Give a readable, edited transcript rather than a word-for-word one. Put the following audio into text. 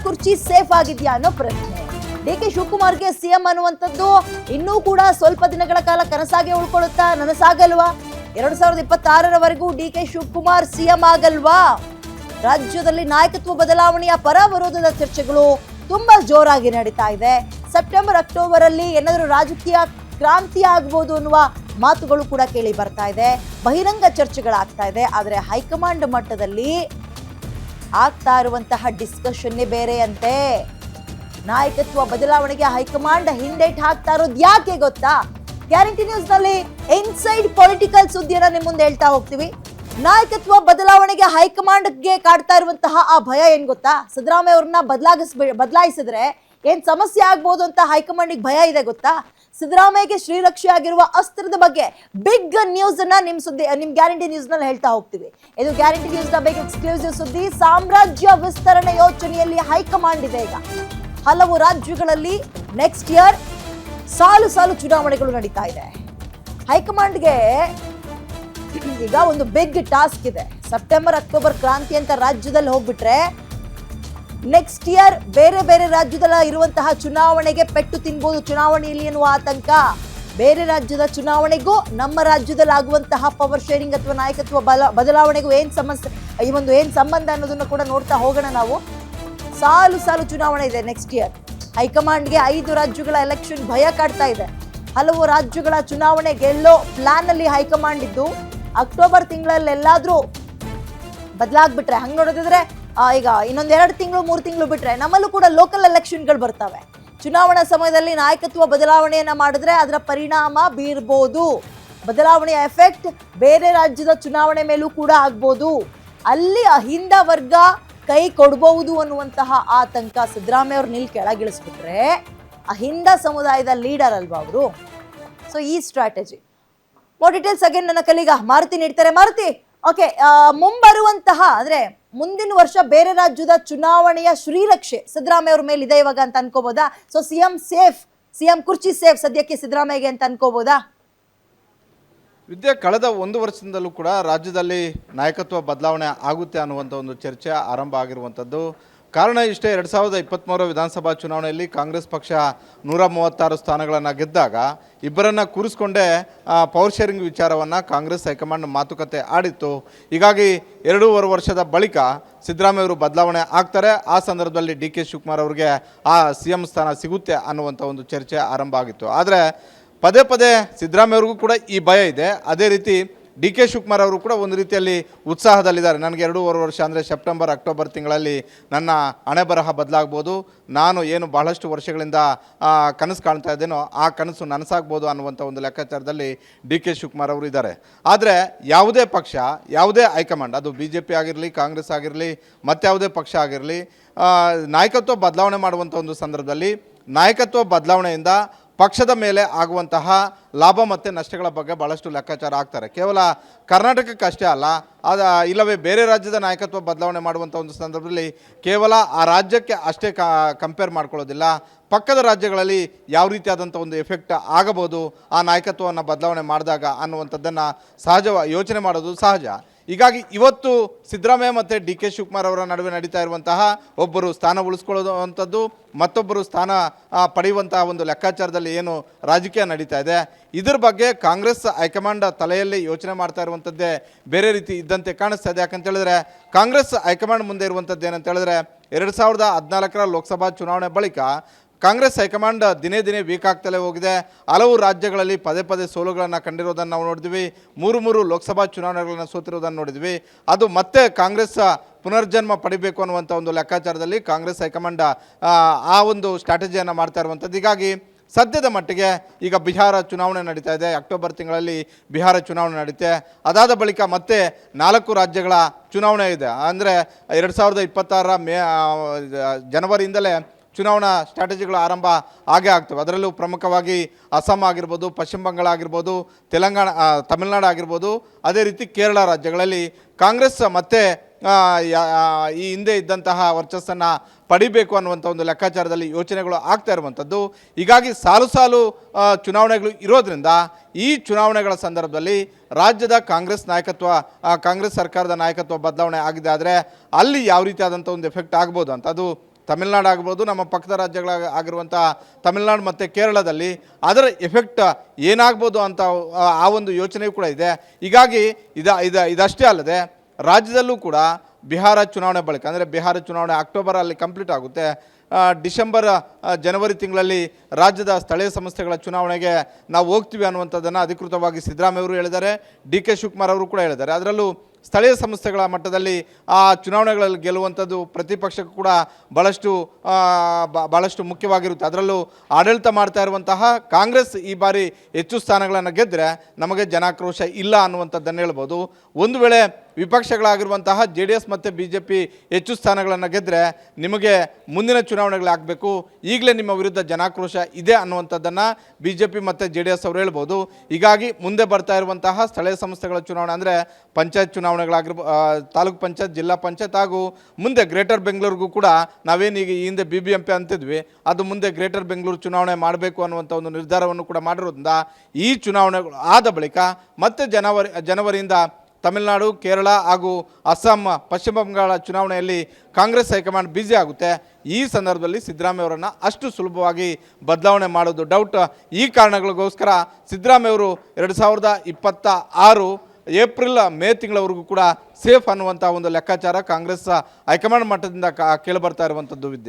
ಕುರ್ಚಿ ಸೇಫ್ ಆಗಿದ್ಯಾ ಅನ್ನೋ ಪ್ರಶ್ನೆ. ಡಿ.ಕೆ. ಶಿವಕುಮಾರ್ಗೆ ಸಿಎಂ ಅನ್ನುವಂಥದ್ದು ಇನ್ನೂ ಕೂಡ ಸ್ವಲ್ಪ ದಿನಗಳ ಕಾಲ ಕನಸಾಗೆ ಉಳ್ಕೊಳ್ಳುತ್ತಾ, ನನಸಾಗಲ್ವಾ? 2026ರವರೆಗೂ ಡಿ.ಕೆ. ಶಿವಕುಮಾರ್ ಸಿಎಂ ಆಗಲ್ವಾ? ರಾಜ್ಯದಲ್ಲಿ ನಾಯಕತ್ವ ಬದಲಾವಣೆಯ ಪರ ವಿರೋಧದ ಚರ್ಚೆಗಳು ತುಂಬಾ ಜೋರಾಗಿ ನಡೀತಾ ಇದೆ. ಸೆಪ್ಟೆಂಬರ್ ಅಕ್ಟೋಬರ್ ಅಲ್ಲಿ ಏನಾದರೂ ರಾಜಕೀಯ ಕ್ರಾಂತಿ ಆಗಬಹುದು ಅನ್ನುವ ಮಾತುಗಳು ಕೂಡ ಕೇಳಿ ಬರ್ತಾ ಇದೆ. ಬಹಿರಂಗ ಚರ್ಚೆಗಳಾಗ್ತಾ ಇದೆ. ಆದರೆ ಹೈಕಮಾಂಡ್ ಮಟ್ಟದಲ್ಲಿ ಆಗ್ತಾ ಇರುವಂತಹ ಡಿಸ್ಕಷನ್ನೇ ಬೇರೆ ಅಂತೆ. ನಾಯಕತ್ವ ಬದಲಾವಣೆಗೆ ಹೈಕಮಾಂಡ್ ಹಿಂದೇಟ್ ಹಾಕ್ತಾ ಇರೋದು ಯಾಕೆ ಗೊತ್ತಾ? ಗ್ಯಾರಂಟಿ ನ್ಯೂಸ್ ನಲ್ಲಿ ಇನ್ಸೈಡ್ ಪೊಲಿಟಿಕಲ್ ಸುದ್ದಿಯನ್ನ ನಿಮ್ಮ ಮುಂದೆ ಹೇಳ್ತಾ ಹೋಗ್ತೀವಿ. ನಾಯಕತ್ವ ಬದಲಾವಣೆಗೆ ಹೈಕಮಾಂಡ್ಗೆ ಕಾಡ್ತಾ ಇರುವಂತಹ ಆ ಭಯ ಏನ್ ಗೊತ್ತಾ? ಸಿದ್ದರಾಮಯ್ಯ ಅವ್ರನ್ನ ಬದಲಾಯಿಸಿದ್ರೆ ಏನ್ ಸಮಸ್ಯೆ ಆಗ್ಬೋದು ಅಂತ ಹೈಕಮಾಂಡಿಗೆ ಭಯ ಇದೆ ಗೊತ್ತಾ? ಸಿದ್ದರಾಮಯ್ಯಗೆ ಶ್ರೀರಕ್ಷೆ ಆಗಿರುವ ಅಸ್ತ್ರದ ಬಗ್ಗೆ ಬಿಗ್ ನ್ಯೂಸ್ ಅನ್ನ ನಿಮ್ ಗ್ಯಾರಂಟಿ ನ್ಯೂಸ್ ನಲ್ಲಿ ಹೇಳ್ತಾ ಹೋಗ್ತೀವಿ. ಇದು ಗ್ಯಾರಂಟಿ ನ್ಯೂಸ್ ನ ಬಿಗ್ ಎಕ್ಸ್ಕ್ಲೂಸಿವ್ ಸುದ್ದಿ. ಸಾಮ್ರಾಜ್ಯ ವಿಸ್ತರಣೆ ಯೋಚನೆಯಲ್ಲಿ ಹೈಕಮಾಂಡ್ ಇದೆ. ಈಗ ಹಲವು ರಾಜ್ಯಗಳಲ್ಲಿ ನೆಕ್ಸ್ಟ್ ಇಯರ್ ಸಾಲು ಚುನಾವಣೆಗಳು ನಡೀತಾ ಇದೆ. ಹೈಕಮಾಂಡ್ಗೆ ಈಗ ಒಂದು ಬಿಗ್ ಟಾಸ್ಕ್ ಇದೆ. ಸೆಪ್ಟೆಂಬರ್ ಅಕ್ಟೋಬರ್ ಕ್ರಾಂತಿ ಅಂತ ರಾಜ್ಯದಲ್ಲಿ ಹೋಗ್ಬಿಟ್ರೆ ನೆಕ್ಸ್ಟ್ ಇಯರ್ ಬೇರೆ ಬೇರೆ ರಾಜ್ಯದಲ್ಲಿ ಇರುವಂತಹ ಚುನಾವಣೆಗೆ ಪೆಟ್ಟು ತಿನ್ಬಹುದು ಚುನಾವಣೆಯಲ್ಲಿ ಎನ್ನುವ ಆತಂಕ. ಬೇರೆ ರಾಜ್ಯದ ಚುನಾವಣೆಗೂ ನಮ್ಮ ರಾಜ್ಯದಲ್ಲಿ ಆಗುವಂತಹ ಪವರ್ ಶೇರಿಂಗ್ ಅಥವಾ ನಾಯಕತ್ವ ಬದಲಾವಣೆಗೂ ಏನ್ ಸಂಬಂಧ ಅನ್ನೋದನ್ನ ಕೂಡ ನೋಡ್ತಾ ಹೋಗೋಣ ನಾವು. ಸಾಲು ಚುನಾವಣೆ ಇದೆ ನೆಕ್ಸ್ಟ್ ಇಯರ್. ಹೈಕಮಾಂಡ್ಗೆ 5 ರಾಜ್ಯಗಳ ಎಲೆಕ್ಷನ್ ಭಯ ಕಾಡ್ತಾ ಇದೆ. ಹಲವು ರಾಜ್ಯಗಳ ಚುನಾವಣೆ ಗೆಲ್ಲೋ ಪ್ಲಾನ್ ಅಲ್ಲಿ ಹೈಕಮಾಂಡ್ ಇದ್ದು ಅಕ್ಟೋಬರ್ ತಿಂಗಳಲ್ಲಿ ಎಲ್ಲಾದ್ರೂ ಬದಲಾಗ್ಬಿಟ್ರೆ, ಹಂಗ್ ನೋಡೋದಿದ್ರೆ ಈಗ ಇನ್ನೊಂದ್ 2 ತಿಂಗಳು 3 ತಿಂಗಳು ಬಿಟ್ರೆ ನಮ್ಮಲ್ಲೂ ಕೂಡ ಲೋಕಲ್ ಎಲೆಕ್ಷನ್ಗಳು ಬರ್ತವೆ. ಚುನಾವಣಾ ಸಮಯದಲ್ಲಿ ನಾಯಕತ್ವ ಬದಲಾವಣೆಯನ್ನ ಮಾಡಿದ್ರೆ ಅದರ ಪರಿಣಾಮ ಬೀರ್ಬೋದು. ಬದಲಾವಣೆಯ ಎಫೆಕ್ಟ್ ಬೇರೆ ರಾಜ್ಯದ ಚುನಾವಣೆ ಮೇಲೂ ಕೂಡ ಆಗ್ಬೋದು. ಅಲ್ಲಿ ಅಹಿಂದ ವರ್ಗ ಕೈ ಕೊಡಬಹುದು ಅನ್ನುವಂತಹ ಆತಂಕ. ಸಿದ್ದರಾಮಯ್ಯ ಅವ್ರು ಕೆಳಗಿಳಿಸ್ಬಿಟ್ರೆ ಅಹಿಂದ ಸಮುದಾಯದ ಲೀಡರ್ ಅಲ್ವಾ ಅವರು. ಸೊ ಈ ಸ್ಟ್ರಾಟಜಿ. ಮೋರ್ ಡೀಟೇಲ್ಸ್ ಅಗೇನ್ ನನ್ನ ಕಲೀಗ ಮಾರುತಿ ನೀಡ್ತಾರೆ. ಮಾರುತಿ, ಓಕೆ, ಮುಂಬರುವಂತಹ ಅಂದ್ರೆ ಮುಂದಿನ ವರ್ಷ ಬೇರೆ ರಾಜ್ಯದ ಚುನಾವಣೆಯ ಶ್ರೀರಕ್ಷೆ ಸಿದ್ದರಾಮಯ್ಯ ಅವ್ರ ಮೇಲೆ ಇದೆ ಇವಾಗ ಅಂತ ಅನ್ಕೋಬಹುದಾ? ಸೊ ಸಿಎಂ ಕುರ್ಚಿ ಸೇಫ್ ಸದ್ಯಕ್ಕೆ ಸಿದ್ದರಾಮಯ್ಯಗೆ ಅಂತ ಅನ್ಕೋಬಹುದಾ? ಕಳೆದ 1 ವರ್ಷದಿಂದಲೂ ಕೂಡ ರಾಜ್ಯದಲ್ಲಿ ನಾಯಕತ್ವ ಬದಲಾವಣೆ ಆಗುತ್ತೆ ಅನ್ನುವಂಥ ಒಂದು ಚರ್ಚೆ ಆರಂಭ ಆಗಿರುವಂಥದ್ದು. ಕಾರಣ ಇಷ್ಟೇ, 2023 ವಿಧಾನಸಭಾ ಚುನಾವಣೆಯಲ್ಲಿ ಕಾಂಗ್ರೆಸ್ ಪಕ್ಷ 136 ಸ್ಥಾನಗಳನ್ನು ಗೆದ್ದಾಗ ಇಬ್ಬರನ್ನು ಕೂರಿಸ್ಕೊಂಡೇ ಪವರ್ ಶೇರಿಂಗ್ ವಿಚಾರವನ್ನು ಕಾಂಗ್ರೆಸ್ ಹೈಕಮಾಂಡ್ ಮಾತುಕತೆ ಆಡಿತ್ತು. ಹೀಗಾಗಿ 2.5 ವರ್ಷದ ಬಳಿಕ ಸಿದ್ದರಾಮಯ್ಯ ಅವರು ಬದಲಾವಣೆ ಆಗ್ತಾರೆ. ಆ ಸಂದರ್ಭದಲ್ಲಿ ಡಿ.ಕೆ. ಶಿವಕುಮಾರ್ ಅವರಿಗೆ ಆ ಸಿಎಂ ಸ್ಥಾನ ಸಿಗುತ್ತೆ ಅನ್ನುವಂಥ ಒಂದು ಚರ್ಚೆ ಆರಂಭ ಆಗಿತ್ತು. ಆದರೆ ಪದೇ ಸಿದ್ದರಾಮಯ್ಯ ಅವ್ರಿಗೂ ಕೂಡ ಈ ಭಯ ಇದೆ. ಅದೇ ರೀತಿ ಡಿ.ಕೆ. ಶಿವಕುಮಾರ್ ಅವರು ಕೂಡ ಒಂದು ರೀತಿಯಲ್ಲಿ ಉತ್ಸಾಹದಲ್ಲಿದ್ದಾರೆ. ನನಗೆ 2.5 ವರ್ಷ ಅಂದರೆ ಸೆಪ್ಟೆಂಬರ್ ಅಕ್ಟೋಬರ್ ತಿಂಗಳಲ್ಲಿ ನನ್ನ ಹಣೆ ಬರಹ ಬದಲಾಗ್ಬೋದು, ನಾನು ಏನು ಬಹಳಷ್ಟು ವರ್ಷಗಳಿಂದ ಕನಸು ಕಾಣ್ತಾ ಇದ್ದೇನೋ ಆ ಕನಸು ನನಸಾಗ್ಬೋದು ಅನ್ನುವಂಥ ಒಂದು ಲೆಕ್ಕಾಚಾರದಲ್ಲಿ ಡಿ.ಕೆ. ಶಿವಕುಮಾರ್ ಅವರು ಇದ್ದಾರೆ. ಆದರೆ ಯಾವುದೇ ಪಕ್ಷ, ಯಾವುದೇ ಹೈಕಮಾಂಡ್, ಅದು BJP ಆಗಿರಲಿ, ಕಾಂಗ್ರೆಸ್ ಆಗಿರಲಿ, ಮತ್ಯಾವುದೇ ಪಕ್ಷ ಆಗಿರಲಿ, ನಾಯಕತ್ವ ಬದಲಾವಣೆ ಮಾಡುವಂಥ ಒಂದು ಸಂದರ್ಭದಲ್ಲಿ ನಾಯಕತ್ವ ಬದಲಾವಣೆಯಿಂದ ಪಕ್ಷದ ಮೇಲೆ ಆಗುವಂತಹ ಲಾಭ ಮತ್ತು ನಷ್ಟಗಳ ಬಗ್ಗೆ ಭಾಳಷ್ಟು ಲೆಕ್ಕಾಚಾರ ಆಗ್ತಾರೆ. ಕೇವಲ ಕರ್ನಾಟಕಕ್ಕೆ ಅಷ್ಟೇ ಅಲ್ಲ, ಇಲ್ಲವೇ ಬೇರೆ ರಾಜ್ಯದ ನಾಯಕತ್ವ ಬದಲಾವಣೆ ಮಾಡುವಂಥ ಒಂದು ಸಂದರ್ಭದಲ್ಲಿ ಕೇವಲ ಆ ರಾಜ್ಯಕ್ಕೆ ಅಷ್ಟೇ ಕಂಪೇರ್ ಮಾಡ್ಕೊಳ್ಳೋದಿಲ್ಲ, ಪಕ್ಕದ ರಾಜ್ಯಗಳಲ್ಲಿ ಯಾವ ರೀತಿಯಾದಂಥ ಒಂದು ಎಫೆಕ್ಟ್ ಆಗಬಹುದು ಆ ನಾಯಕತ್ವವನ್ನು ಬದಲಾವಣೆ ಮಾಡಿದಾಗ ಅನ್ನುವಂಥದ್ದನ್ನು ಯೋಚನೆ ಮಾಡೋದು ಸಹಜ. ಹೀಗಾಗಿ ಇವತ್ತು ಸಿದ್ದರಾಮಯ್ಯ ಮತ್ತು ಡಿ.ಕೆ. ಶಿವಕುಮಾರ್ ಅವರ ನಡುವೆ ನಡೀತಾ ಇರುವಂತಹ ಒಬ್ಬರು ಸ್ಥಾನ ಉಳಿಸ್ಕೊಳ್ಳುವಂಥದ್ದು, ಮತ್ತೊಬ್ಬರು ಸ್ಥಾನ ಪಡೆಯುವಂತಹ ಒಂದು ಲೆಕ್ಕಾಚಾರದಲ್ಲಿ ಏನು ರಾಜಕೀಯ ನಡೀತಾ ಇದೆ, ಇದ್ರ ಬಗ್ಗೆ ಕಾಂಗ್ರೆಸ್ ಹೈಕಮಾಂಡ್ ತಲೆಯಲ್ಲಿ ಯೋಚನೆ ಮಾಡ್ತಾ ಇರುವಂಥದ್ದೇ ಬೇರೆ ರೀತಿ ಇದ್ದಂತೆ ಕಾಣಿಸ್ತಾ ಇದೆ. ಯಾಕಂತ ಹೇಳಿದ್ರೆ ಕಾಂಗ್ರೆಸ್ ಹೈಕಮಾಂಡ್ ಮುಂದೆ ಇರುವಂಥದ್ದು ಏನಂತ ಹೇಳಿದ್ರೆ 2014ರ ಲೋಕಸಭಾ ಚುನಾವಣೆ ಬಳಿಕ ಕಾಂಗ್ರೆಸ್ ಹೈಕಮಾಂಡ್ ದಿನೇ ವೀಕ್ ಆಗ್ತಲೇ ಹೋಗಿದೆ. ಹಲವು ರಾಜ್ಯಗಳಲ್ಲಿ ಪದೇ ಸೋಲುಗಳನ್ನು ಕಂಡಿರೋದನ್ನು ನಾವು ನೋಡಿದ್ವಿ. 3 ಲೋಕಸಭಾ ಚುನಾವಣೆಗಳನ್ನು ಸೋತಿರೋದನ್ನು ನೋಡಿದ್ವಿ. ಅದು ಮತ್ತೆ ಕಾಂಗ್ರೆಸ್ ಪುನರ್ಜನ್ಮ ಪಡಿಬೇಕು ಅನ್ನುವಂಥ ಒಂದು ಲೆಕ್ಕಾಚಾರದಲ್ಲಿ ಕಾಂಗ್ರೆಸ್ ಹೈಕಮಾಂಡ್ ಆ ಒಂದು ಸ್ಟ್ರಾಟಜಿಯನ್ನು ಮಾಡ್ತಾ ಇರುವಂಥದ್ದು. ಹೀಗಾಗಿ ಸದ್ಯದ ಮಟ್ಟಿಗೆ ಈಗ ಬಿಹಾರ ಚುನಾವಣೆ ನಡೀತಾ ಇದೆ. ಅಕ್ಟೋಬರ್ ತಿಂಗಳಲ್ಲಿ ಬಿಹಾರ ಚುನಾವಣೆ ನಡೀತೆ. ಅದಾದ ಬಳಿಕ ಮತ್ತೆ 4 ರಾಜ್ಯಗಳ ಚುನಾವಣೆ ಇದೆ. ಅಂದರೆ 2026 ಜನವರಿಯಿಂದಲೇ ಚುನಾವಣಾ ಸ್ಟ್ರಾಟಜಿಗಳು ಆರಂಭ ಆಗೇ ಆಗ್ತವೆ. ಅದರಲ್ಲೂ ಪ್ರಮುಖವಾಗಿ ಅಸ್ಸಾಂ ಆಗಿರ್ಬೋದು, ಪಶ್ಚಿಮ ಬಂಗಾಳ ಆಗಿರ್ಬೋದು, ತಮಿಳುನಾಡು ಆಗಿರ್ಬೋದು, ಅದೇ ರೀತಿ ಕೇರಳ ರಾಜ್ಯಗಳಲ್ಲಿ ಕಾಂಗ್ರೆಸ್ ಮತ್ತೆ ಈ ಹಿಂದೆ ಇದ್ದಂತಹ ವರ್ಚಸ್ಸನ್ನು ಪಡಿಬೇಕು ಅನ್ನುವಂಥ ಒಂದು ಲೆಕ್ಕಾಚಾರದಲ್ಲಿ ಯೋಚನೆಗಳು ಆಗ್ತಾ ಇರುವಂಥದ್ದು. ಹೀಗಾಗಿ ಸಾಲು ಚುನಾವಣೆಗಳು ಇರೋದ್ರಿಂದ ಈ ಚುನಾವಣೆಗಳ ಸಂದರ್ಭದಲ್ಲಿ ರಾಜ್ಯದ ಕಾಂಗ್ರೆಸ್ ಸರ್ಕಾರದ ನಾಯಕತ್ವ ಬದಲಾವಣೆ ಆಗಿದೆ. ಆದರೆ ಅಲ್ಲಿ ಯಾವ ರೀತಿಯಾದಂಥ ಒಂದು ಎಫೆಕ್ಟ್ ಆಗ್ಬೋದು ಅಂತ, ಅದು ತಮಿಳುನಾಡು ಆಗ್ಬೋದು, ನಮ್ಮ ಪಕ್ಕದ ರಾಜ್ಯಗಳಾಗಿರುವಂಥ ತಮಿಳುನಾಡು ಮತ್ತು ಕೇರಳದಲ್ಲಿ ಅದರ ಎಫೆಕ್ಟ್ ಏನಾಗ್ಬೋದು ಅಂತ ಆ ಒಂದು ಯೋಚನೆಯೂ ಕೂಡ ಇದೆ. ಹೀಗಾಗಿ ಇದಷ್ಟೇ ಅಲ್ಲದೆ ರಾಜ್ಯದಲ್ಲೂ ಕೂಡ ಬಿಹಾರ ಚುನಾವಣೆ ಬಳಿಕ, ಅಂದರೆ ಬಿಹಾರ ಚುನಾವಣೆ ಅಕ್ಟೋಬರಲ್ಲಿ ಕಂಪ್ಲೀಟ್ ಆಗುತ್ತೆ, ಡಿಸೆಂಬರ್ ಜನವರಿ ತಿಂಗಳಲ್ಲಿ ರಾಜ್ಯದ ಸ್ಥಳೀಯ ಸಂಸ್ಥೆಗಳ ಚುನಾವಣೆಗೆ ನಾವು ಹೋಗ್ತೀವಿ ಅನ್ನುವಂಥದ್ದನ್ನು ಅಧಿಕೃತವಾಗಿ ಸಿದ್ದರಾಮಯ್ಯ ಅವರು ಹೇಳಿದ್ದಾರೆ, ಡಿ ಕೆ ಶಿವಕುಮಾರ್ ಅವರು ಕೂಡ ಹೇಳಿದ್ದಾರೆ. ಅದರಲ್ಲೂ ಸ್ಥಳೀಯ ಸಂಸ್ಥೆಗಳ ಮಟ್ಟದಲ್ಲಿ ಆ ಚುನಾವಣೆಗಳಲ್ಲಿ ಗೆಲ್ಲುವಂಥದ್ದು ಪ್ರತಿಪಕ್ಷಕ್ಕೂ ಕೂಡ ಭಾಳಷ್ಟು ಮುಖ್ಯವಾಗಿರುತ್ತೆ. ಅದರಲ್ಲೂ ಆಡಳಿತ ಮಾಡ್ತಾ ಇರುವಂತಹ ಕಾಂಗ್ರೆಸ್ ಈ ಬಾರಿ ಹೆಚ್ಚು ಸ್ಥಾನಗಳನ್ನು ಗೆದ್ದರೆ ನಮಗೆ ಜನಾಕ್ರೋಶ ಇಲ್ಲ ಅನ್ನುವಂಥದ್ದನ್ನು ಹೇಳ್ಬೋದು. ಒಂದು ವೇಳೆ ವಿಪಕ್ಷಗಳಾಗಿರುವಂತಹ JDS ಮತ್ತು BJP ಹೆಚ್ಚು ಸ್ಥಾನಗಳನ್ನು ಗೆದ್ದರೆ ನಿಮಗೆ ಮುಂದಿನ ಚುನಾವಣೆಗಳಾಗಬೇಕು, ಈಗಲೇ ನಿಮ್ಮ ವಿರುದ್ಧ ಜನಾಕ್ರೋಶ ಇದೆ ಅನ್ನುವಂಥದ್ದನ್ನು BJP ಮತ್ತು JDS ಅವರು ಹೇಳ್ಬೋದು. ಹೀಗಾಗಿ ಮುಂದೆ ಬರ್ತಾ ಇರುವಂತಹ ಸ್ಥಳೀಯ ಸಂಸ್ಥೆಗಳ ಚುನಾವಣೆ ಅಂದರೆ ಪಂಚಾಯತ್ ತಾಲೂಕು ಪಂಚಾಯತ್, ಜಿಲ್ಲಾ ಪಂಚಾಯತ್ ಹಾಗೂ ಮುಂದೆ ಗ್ರೇಟರ್ ಬೆಂಗಳೂರಿಗೂ ಕೂಡ ನಾವೇನೀಗ ಈ ಹಿಂದೆ BBMP ಅಂತಿದ್ವಿ, ಅದು ಮುಂದೆ ಗ್ರೇಟರ್ ಬೆಂಗಳೂರು ಚುನಾವಣೆ ಮಾಡಬೇಕು ಅನ್ನುವಂಥ ಒಂದು ನಿರ್ಧಾರವನ್ನು ಕೂಡ ಮಾಡಿರೋದ್ರಿಂದ ಈ ಚುನಾವಣೆಗಳು ಆದ ಬಳಿಕ ಮತ್ತೆ ಜನವರಿಯಿಂದ ತಮಿಳುನಾಡು, ಕೇರಳ ಹಾಗೂ ಅಸ್ಸಾಂ, ಪಶ್ಚಿಮ ಬಂಗಾಳ ಚುನಾವಣೆಯಲ್ಲಿ ಕಾಂಗ್ರೆಸ್ ಹೈಕಮಾಂಡ್ ಬ್ಯುಸಿ ಆಗುತ್ತೆ. ಈ ಸಂದರ್ಭದಲ್ಲಿ ಸಿದ್ದರಾಮಯ್ಯ ಅವರನ್ನು ಅಷ್ಟು ಸುಲಭವಾಗಿ ಬದಲಾವಣೆ ಮಾಡೋದು ಡೌಟ್. ಈ ಕಾರಣಗಳಿಗೋಸ್ಕರ ಸಿದ್ದರಾಮಯ್ಯ ಅವರು 2026 ಏಪ್ರಿಲ್ ಮೇ ತಿಂಗಳವರೆಗೂ ಕೂಡ ಸೇಫ್ ಅನ್ನುವಂಥ ಒಂದು ಲೆಕ್ಕಾಚಾರ ಕಾಂಗ್ರೆಸ್ ಹೈಕಮಾಂಡ್ ಮಟ್ಟದಿಂದ ಕೇಳಿಬರ್ತಾ ಇರುವಂಥದ್ದು ವಿದ್ಯಾ.